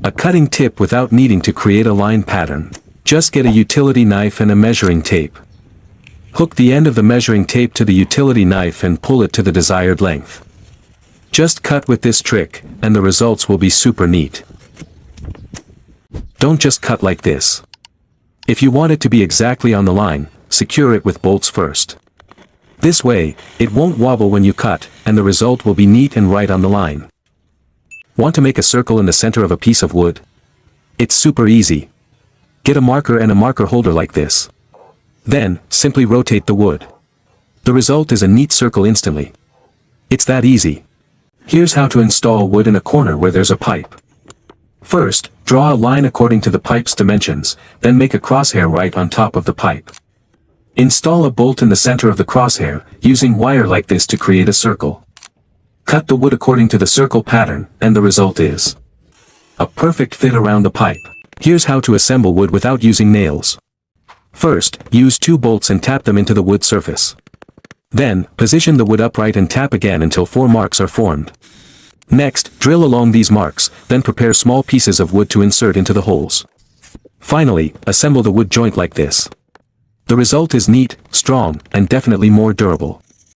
A cutting tip without needing to create a line pattern. Just get a utility knife and a measuring tape. Hook the end of the measuring tape to the utility knife and pull it to the desired length. Just cut with this trick, and the results will be super neat. Don't just cut like this. If you want it to be exactly on the line, secure it with bolts first. This way, it won't wobble when you cut, and the result will be neat and right on the line. Want to make a circle in the center of a piece of wood? It's super easy. Get a marker and a marker holder like this. Then, simply rotate the wood. The result is a neat circle instantly. It's that easy. Here's how to install wood in a corner where there's a pipe. First, draw a line according to the pipe's dimensions, then make a crosshair right on top of the pipe. Install a bolt in the center of the crosshair, using wire like this to create a circle. Cut the wood according to the circle pattern, and the result is a perfect fit around the pipe. Here's how to assemble wood without using nails. First, use 2 bolts and tap them into the wood surface. Then, position the wood upright and tap again until 4 marks are formed. Next, drill along these marks, then prepare small pieces of wood to insert into the holes. Finally, assemble the wood joint like this. The result is neat, strong, and definitely more durable.